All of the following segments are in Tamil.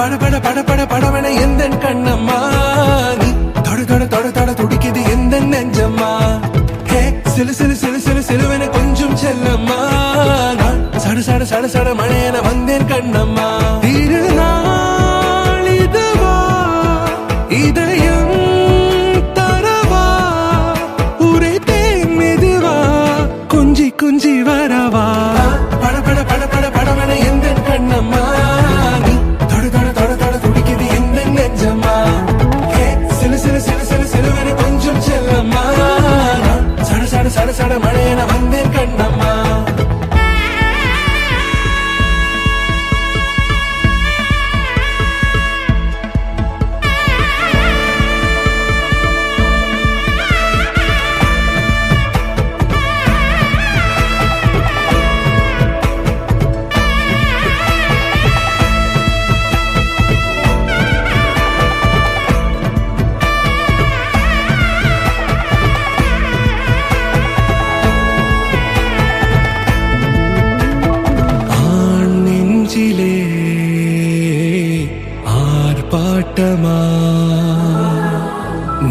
பட பட பட படவன எந்த கண்ணம்மா நீ தொட தொட தொட தொட துடிக்குது எந்த நெஞ்சம்மா ஹே சிலு சிலு சிலு சிலு சிலுவன கொஞ்சம் செல்லம்மா நான் சட சட சட சட மழையன வந்தேன் கண்ணம்மா திருநாள் இதுவா இதயம் தரவா உரைத்தேன் மெதுவா கொஞ்சி கொஞ்சி வரவா பட பட பட பட படவன எந்த கண்ணம்மா நீ தொட தொட தொட தொட துடிக்குது எந்த நெஞ்சம்மா ஹே சிலு சிலு சிலு சிலு சிலுவன கொஞ்சம் செல்லம்மா நான் சட சட சட சட மழையன வந்தேன் கண்ணம்மா ஆர்ப்பாட்டமா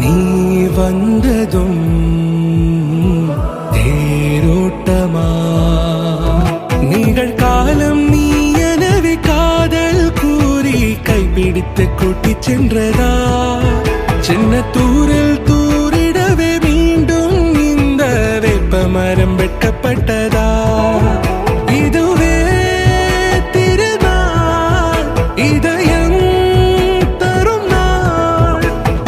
நீ வந்ததும் தேரோட்டமா நிகழ்காலம் நீ எனவே காதல் கூறி கைப்பிடித்து கூட்டி சென்றதா சின்ன தூரில் தூரிடவே மீண்டும் இந்த வேப்ப மரம் வெட்கப்பட்டதா இதுவே திருநாள் இதயம் தரும் நாள்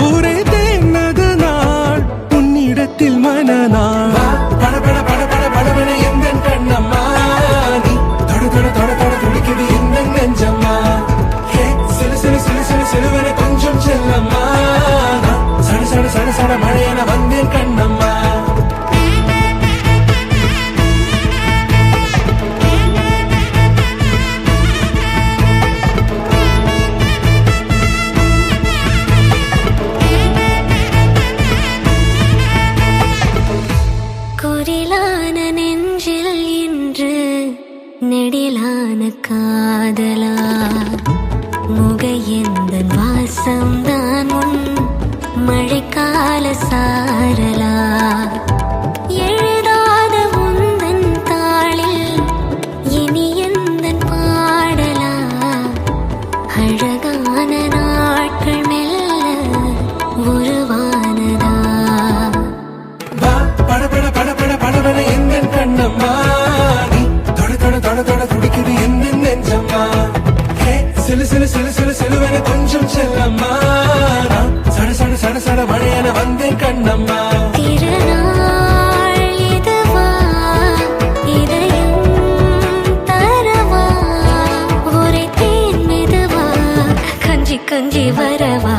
உரைத்தேனது நாள் உன்னிடத்தில் மனநாள் பட பட பட பட படவன எந்த கண்ணம்மா நீ தொட தொட தொட தொட துடிக்குது எந்த நெஞ்சம்மா ஹே சிலு சிலு சிலு சிலு சிலுவன கொஞ்சம் செல்லம்மா நான் சட சட சட சட மழையன வந்தேன் கண்ணம்மா நெடிலான காதலா முகையெந்தன் வாசம்தான் உன் மழைக்கால சாரலா எழுதாத உந்தன் தாளில் இனி எந்தன் பாடலா அழகான நாட்கள் மெல்ல உருவானதா பட பட பட பட படவன எந்த கண்ணம்மா தொட தொட துடிக்குது எந்த நெஞ்சம்மா ஹே சிலு சிலு சிலு சிலு சிலுவன கொஞ்சம் செல்லம்மா நான் சட சட சட சட மழையன வந்தேன் கண்ணம்மா திருநாள் இதுவா இதயம் தரவா உரைத்தேன் மெதுவா கஞ்சி கஞ்சி வரவா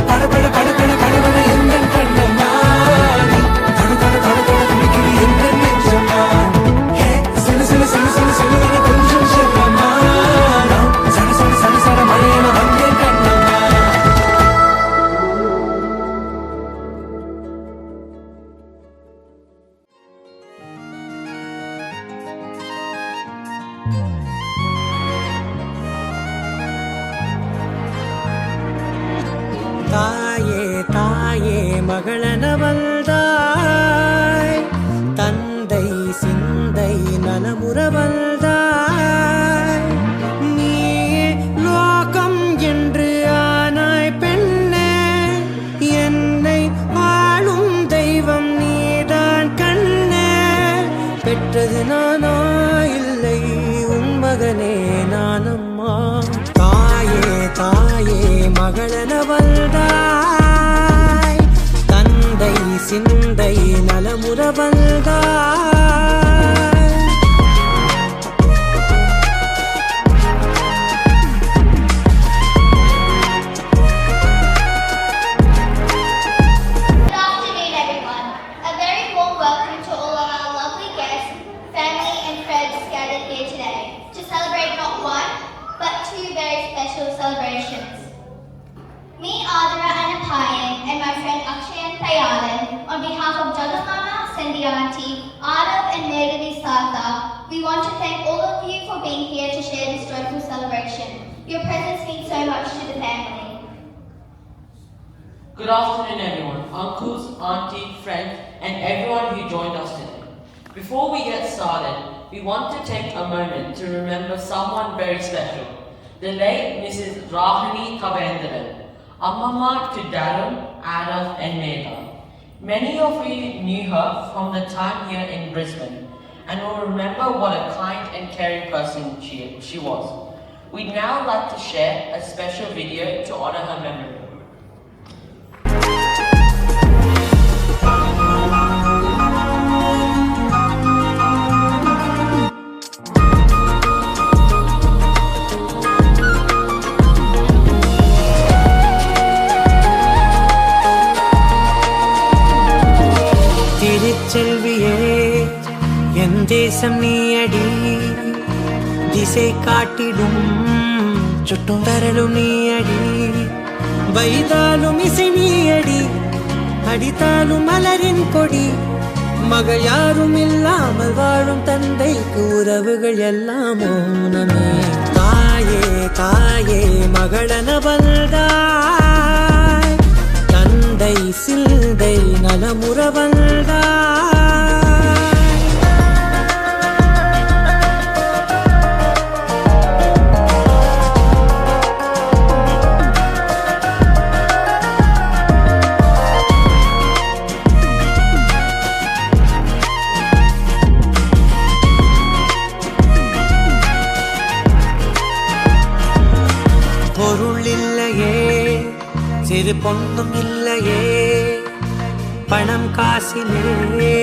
பட பட பட பட படவன எந்த கண்ணம்மா தொட தொட தொட தொட துடிக்குது எந்த நெஞ்சம்மா ஹே சிலு சிலு சிலு சிலு சிலுவன கொஞ்சம் செல்லம்மா நான் சட சட சட சட மழையன வந்தேன் கண்ணம்மா தாயே தாயே மகளனவள்தாய் தந்தை சிந்தை நலமுறவள்தாய் நீயே லோகம் என்று ஆனாய் பெண்ணே என்னை ஆளும் தெய்வம் நீதான் கண்ணே பெற்றது நானா இல்லை உன் மகனே நானம்மா தாயே தாயே மகளனவள்தாய் தந்தை சிந்தை நலமுறவள்தாய் Celebrations. Me, Adra Anapayan, and my friend Akshay and Tayalan, on behalf of Jagamama, Cindy Auntie, Arav and Megani Sartha, we want to thank all of you for being here to share this joyful celebration. Your presence means so much to the family. Good afternoon, everyone, uncles, auntie, friends, and everyone who joined us today. Before we get started, we want to take a moment to remember someone very special, the late Mrs. Rahani Kavendran, Ammamma to Darren, Adam, and Megha. Many of you knew her from the time here in Brisbane and will remember what a kind and caring person she was. We'd now like to share a special video to honor her memory. திருச்செல்வியே என் தேசம் நீயடி திசை காட்டிடும் சுட்டும் தரலும் நீயடி வைதாலும் இசை நீயடி அடித்தாலும் மலரின் கொடி மகள் யாரும் இல்லாமல் வாழும் தந்தைக்கு உறவுகள் எல்லாம் மௌனமே தாயே தாயே மகளன வந்தாய் தந்தை சிந்தை நலமுற வந்தாய் பொருள் இல்லையே சிறு பொண்ணும் இல்லையே பணம் காசிலே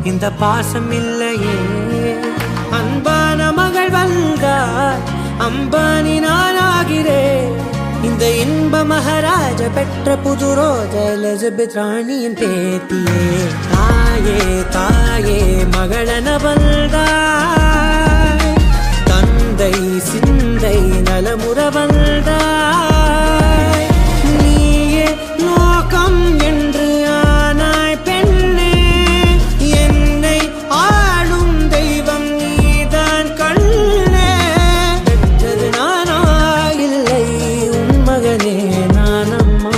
இந்த பாசம் இல்லையே அன்பான மகள் வந்தார் அம்பானி நானாகிறேன் இந்த இன்ப மகாராஜ பெற்ற புது ரோஜ எலிசபெத் ராணியின் பேத்தியே தாயே தாயே மகளன வந்தாய் தந்தை சிந்தை நலமுற வந்தாய் நீயே லோகம் என்று ஆனாய் பெண்ணே என்னை ஆளும் தெய்வம் நீதான் கண்ணே பெற்றது நானா இல்லை உன் மகனே நானம்மா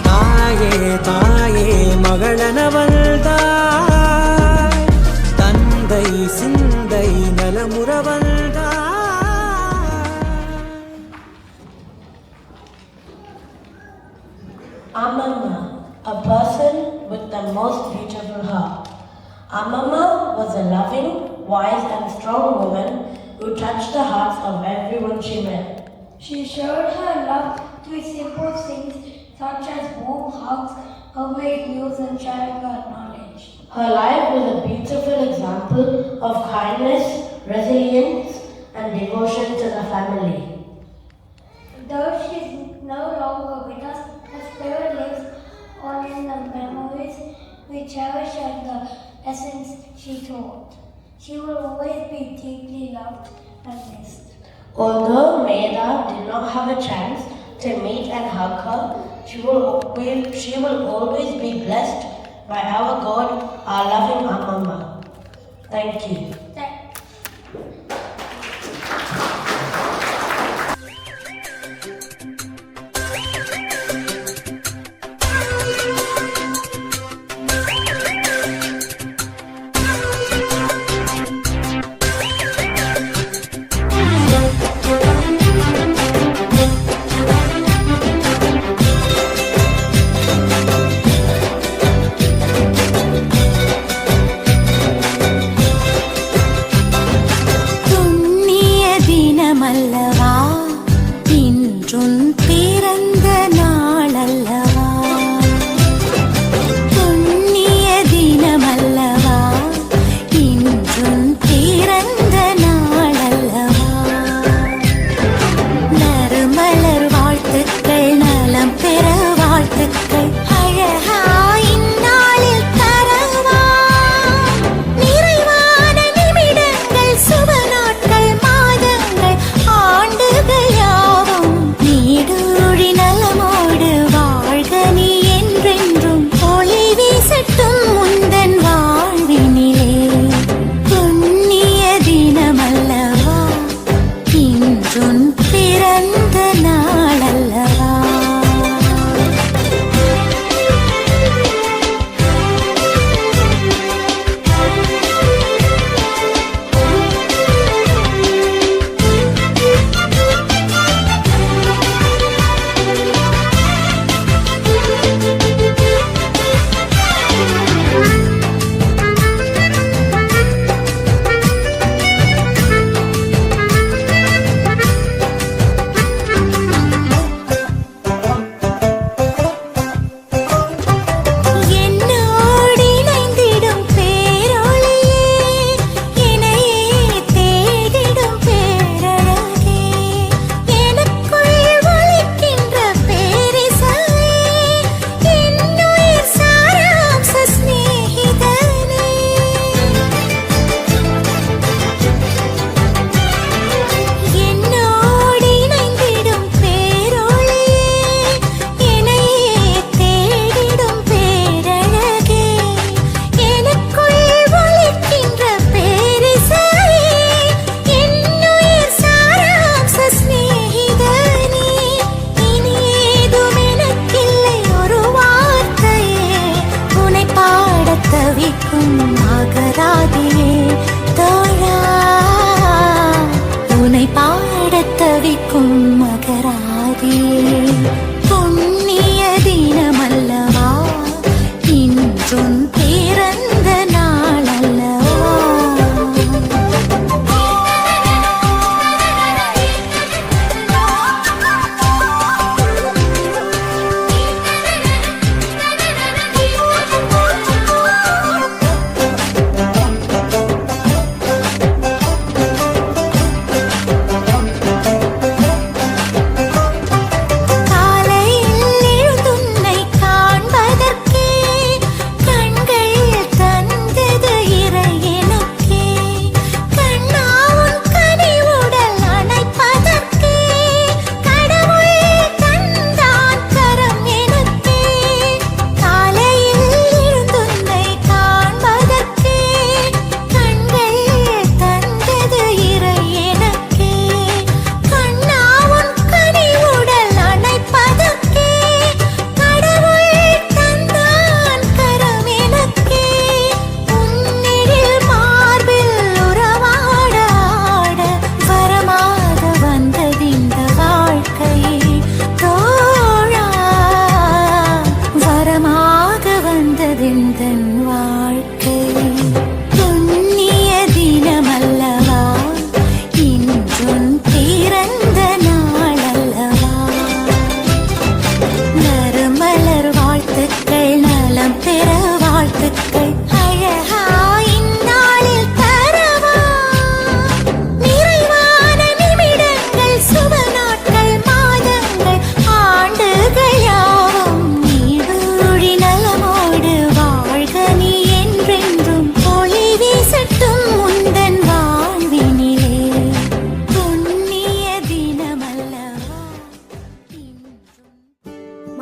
தாயே தாயே மகளன வந்தாய் தந்தை சிந்தை நலமுற வந்தாய். Ammamma, a person with the most beautiful heart. Ammamma was a loving, wise and strong woman who touched the hearts of everyone she met. She showed her love through simple things such as warm hugs, homemade meals and sharing her knowledge. Her life was a beautiful example of kindness, resilience and devotion to the family. Though she is no longer with us, her spirit lives on in the memories we cherish and the lessons she taught. She will always be deeply loved and missed. Although Megha did not have a chance to meet and hug her, she will always be blessed by our God, our loving Ammamma. Thank you. புண்ணிய தினமல்லவா இன்றும் பிறந்த நாளல்லவா புண்ணிய தினமல்லவா இன்றும் பிறந்த நாளல்லவா நறுமலர் வாழ்த்துக்கள் நலம் பெற வாழ்த்துக்கள் அழகா இந்நாளில் தரவா நிறைவான நிமிடங்கள் சுப நாட்கள் மாதங்கள் ஆண்டுகள் யாவும் நீடு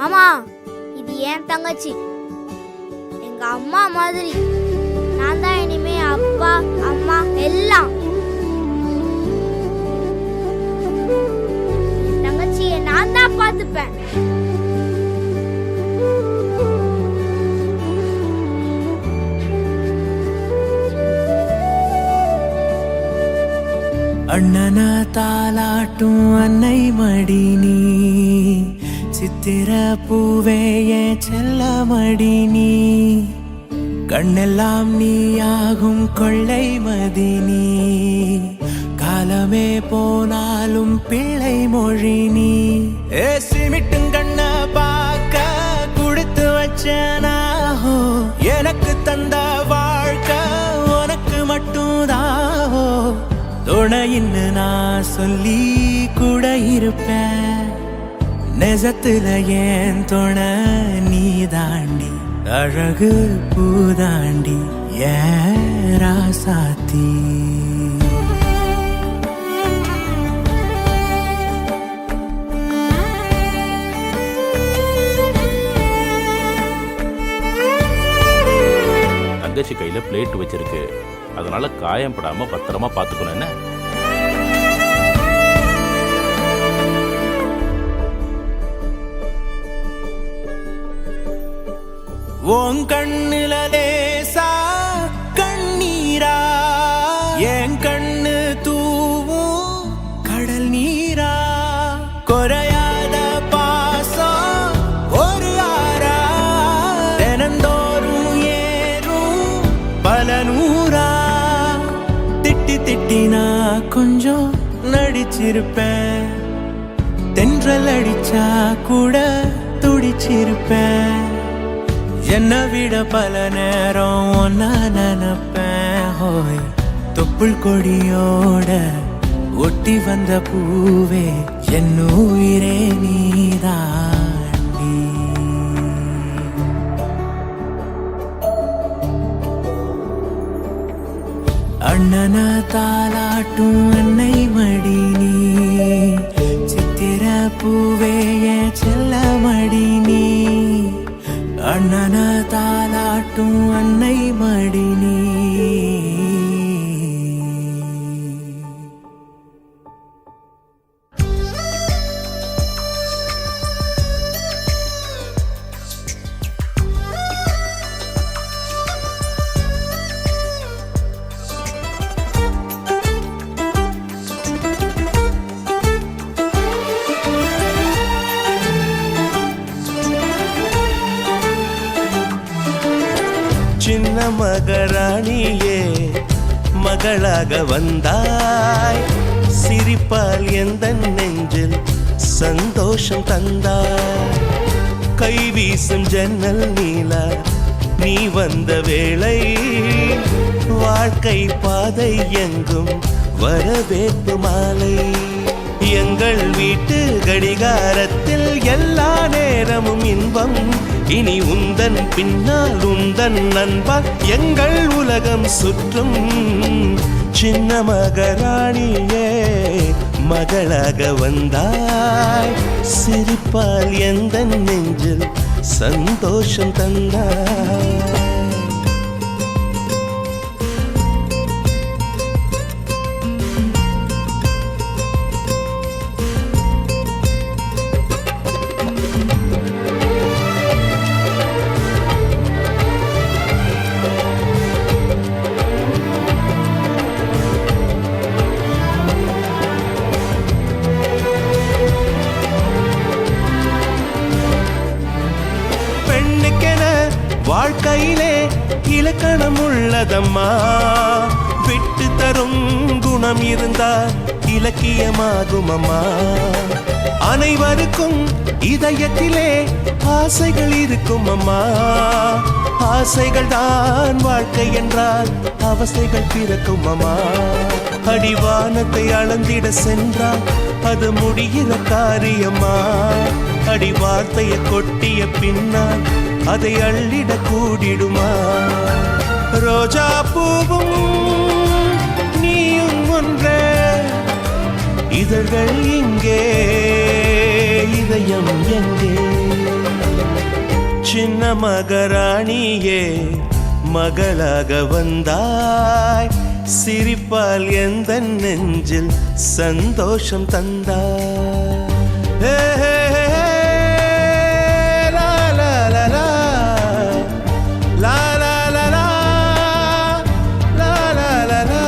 மாமா, இது என் தங்கச்சி, எங்க அம்மா மாதிரி. நான் தான் இனிமே அப்பா அம்மா எல்லாம். என் தங்கச்சியை நான் தான் பார்த்துப்பேன். அண்ணன தாலாட்டும் அன்னை மடி நீ, சித்திர பூவே என் செல்ல மடி நீ, கண்ணெல்லாம் நீயாகும் கொள்ளை மதி நீ, காலமே போனாலும் பிள்ளை மொழி நீ. சிமிட்டும் கண்ண பார்க்க கொடுத்து வச்சனாஹோ, எனக்கு தந்த வாழ்க்கை உனக்கு மட்டும்தாஹோ, துணையின்னு நான் சொல்லி கூட இருப்பேன், நெசத்துல ஏன் துணை நீ தாண்டி, அழகு பூதாண்டி ஏன் ராசாத்தி. தங்கச்சி கையில பிளேட் வச்சிருக்கு, அதனால காயம் படாம பத்திரமா பாத்துக்கணும். என்ன உன் கண்ணுல லேசா கண்ணீரா, என் கண்ணு தூவும் கடல் நீரா, குறையாத பாசம் ஒரு ஆறா, தினந்தோறும் ஏறும் பல நூறா, திட்டி திட்டி நான் கொஞ்சம் நடிச்சிருப்பேன், தென்றல் அடிச்சா கூட துடிச்சிருப்பேன், என்னை விட பல நேரம் ஒன்னா நினைப்பேன். ஹோய் தொப்புள் கொடியோட ஒட்டி வந்த பூவே என் உயிரே நீதாண்டி. அண்ணன தாலாட்டும் அன்னை மடி நீ, சித்திர பூவே என் செல்ல மடி நீ, அண்ணன தாலாட்டும் அன்னை மடி நீ. சின்ன மகராணியே மகளாக வந்தாய், சிரிப்பால் எந்த நெஞ்சில் சந்தோஷம் தந்தாய், கை வீசும் ஜன்னல் நீலா நீ வந்த வேளை, வாழ்க்கை பாதை எங்கும் வரவேற்பு மாலை, எங்கள் வீட்டு கடிகாரத்தில் எல்லா நேரமும் இன்பம், இனி உந்தன் பின்னால் உந்தன் நண்பால் எங்கள் உலகம் சுற்றும், சின்ன மகராணியே மகளாக வந்தாய், சிரிப்பால் எந்த நெஞ்சில் சந்தோஷம் தந்தாய். வாழ்க்கையிலே இலக்கணம் உள்ளதம்மா, விட்டு தரும் குணம் இருந்தால் இலக்கியமாகும் அம்மா, அனைவருக்கும் இதயத்திலே ஆசைகள் இருக்கும் அம்மா, ஆசைகள் தான் வாழ்க்கை என்றால் அவசைகள் பிறக்கும் அம்மா, அடிவானத்தை அளந்திட சென்றால் அது முடிகிற காரியமா, அடி வார்த்தையை கொட்டிய பின்னால் அதை அள்ளிட கூடிடுமா, ரோஜா பூவும் நீயும் ஒன்றே, இதழ்கள் இங்கே இதயம் எங்கே. சின்ன மகராணியே மகளாக வந்தாய், சிரிப்பால் எந்த நெஞ்சில் சந்தோஷம் தந்தாய். ஹே, ஹே, ஹே, ஹே. லா, லா, லா, லா. லா, லா, லா, லா. லா, லா, லா, லா.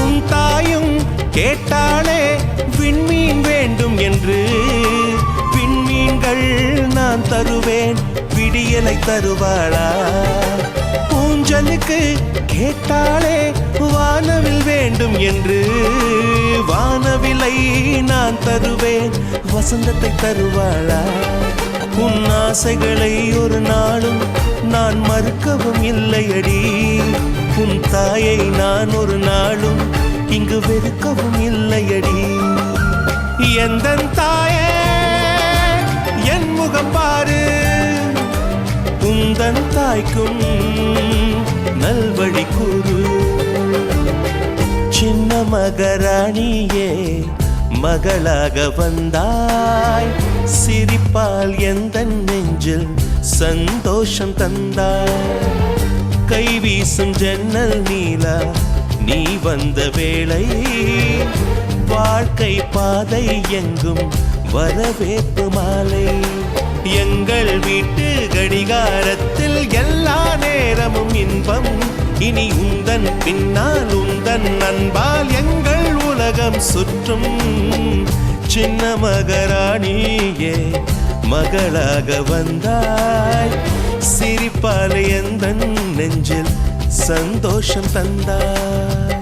உன் தாயும் கேட்டாளே விண்மீன் வேண்டும் என்று, விண்மீன்கள் நான் தருவேன், விடியலை தருவாளா? ஊஞ்சலுக்கு கேட்டாளே வானவில் வேண்டும் என்று, வானவிலை நான் தருவேன், வசந்தத்தை தருவாளா? உன் ஆசைகளை ஒரு நாளும் நான் மறுக்கவும் இல்லையடி, உன் தாயை நான் ஒரு நாளும் இங்கு வெறுக்கவும் இல்லையடி. எந்தன் தாயே என் முகம் பாரு, உந்தன் தாய்க்கும் நல்வழி கூறு. சின்ன மகராணியே மகளாக வந்தாய், சிரிப்பால் எந்த நெஞ்சில் சந்தோஷம் தந்தாய். கை வீசும் ஜன்னல் நீலா நீ வந்த வேளை, வாழ்க்கை பாதை எங்கும் வரவேற்பு மாலை. எங்கள் வீட்டு கடிகாரத்தில் எல்லா நேரமும் இன்பம், இனி உந்தன் பின்னால் உந்தன் அன்பால் எங்கள் உலகம் சுற்றும். சின்ன மகராணியே மகளாக வந்தாய், சிரிப்பால் எந்தன் நெஞ்சில் சந்தோஷம் தந்தாய்.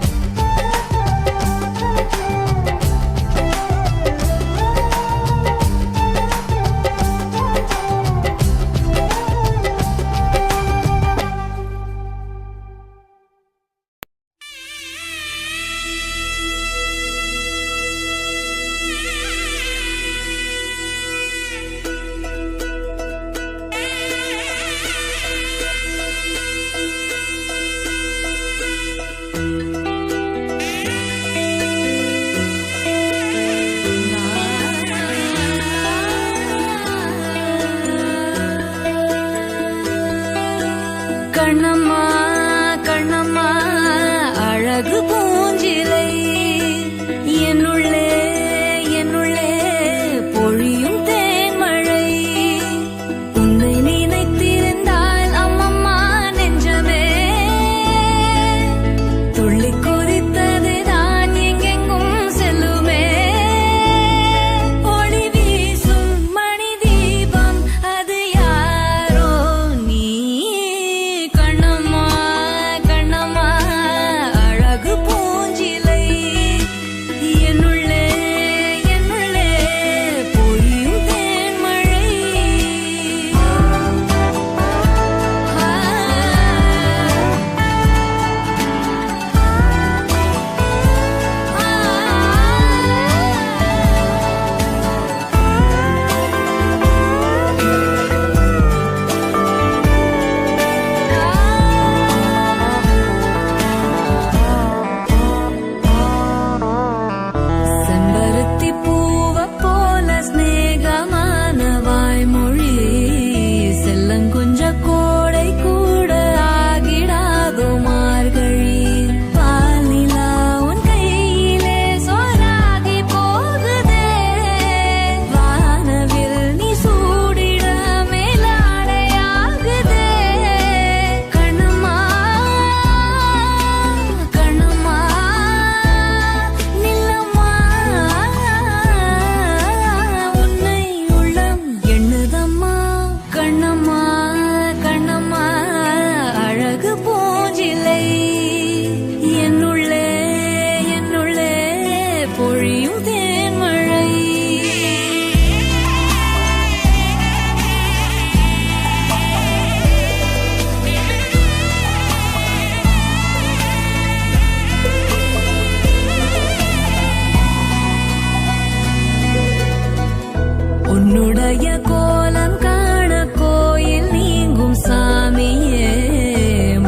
பழைய கோலம் காண கோயில் நீங்கும் சாமியே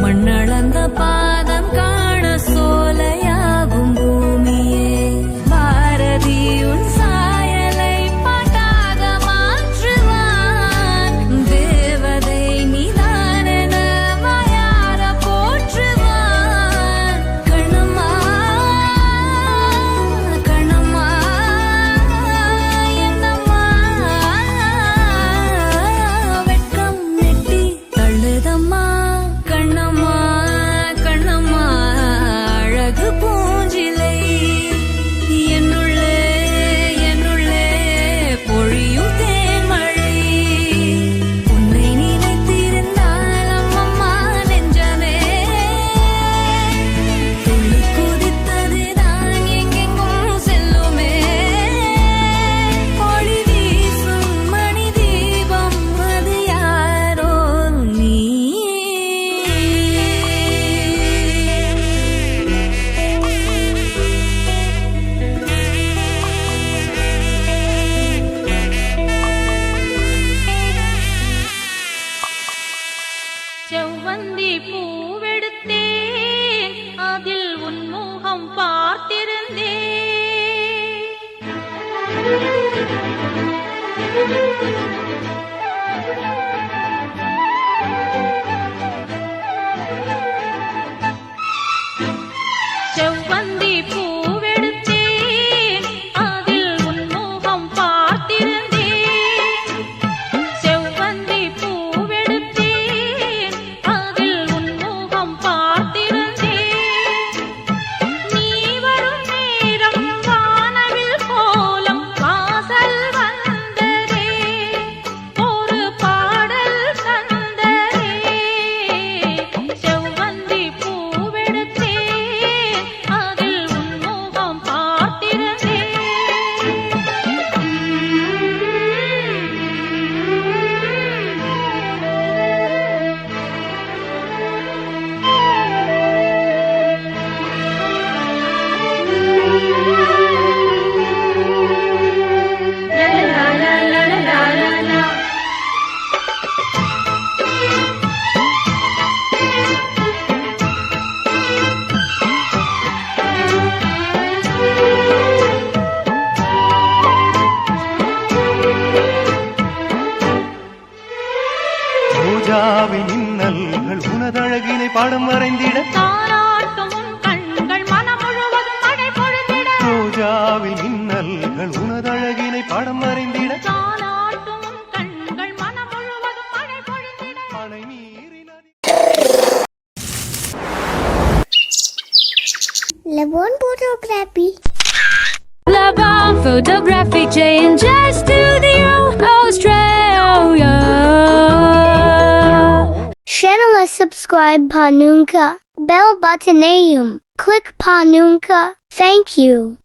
மண்ணளந்த பாதம் காண சோலையாகும் பூமியே பாரதி உன் சாயலை பாட்டாக மாற்றுவான் தேவதை நீதானென வாயார போற்றுவான் கண்ணம்மா கண்ணம்மா என்னம்மா வெட்கம் நெட்டி தள்ளுதம்மா கண்ணம்மா கண்ணம்மா அழகு பூஞ்சிலை என்னுள்ளே என்னுள்ளே பொழியும் தேன்மழை உன்னை நினைத்திருந்தால் அம்மம்மா நெஞ்சமே துள்ளி குதித்தது தான் எங்கெங்கும் செல்லுமே ஒளி வீசும் மணி தீபம் அது யாரோ நீ செவ்வந்தி பூவெடுத்தேன் அதில் உன் முகம் பார்த்திருந்தேன் செவ்வந்தி பூவெடுத்தேன் அதில் உன் முகம் பார்த்திருந்தேன் செவ்வந்தி பூவெடுத்தேன் அதில் உன் முகம் பார்த்திருந்தேன் நீ வரும் நேரம் வானவில் கோலம் வாசல் வந்ததே ஒரு பாடல் தந்ததே செவ்வந்தி பூவெடுத்தேன் அதில் உன் முகம் ரோஜாவின் மின்னல்கள் உனதழகினை பாடம் வரைந்திட தாராட்டும் உன் கண்கள் மனம் முழுவதும் மழை பொழிந்திட ரோஜாவின் மின்னல்கள் உனதழகினை பாடம் வரைந்திட தாராட்டும் உன் கண்கள் மனம் முழுவதும் மழை பொழிந்திட அணை மீறி நதி Levon photography. Levon Photography J&J Studio Australia. Channel subscribe Panunka. Bell button ayum. Click Panunka. Thank you.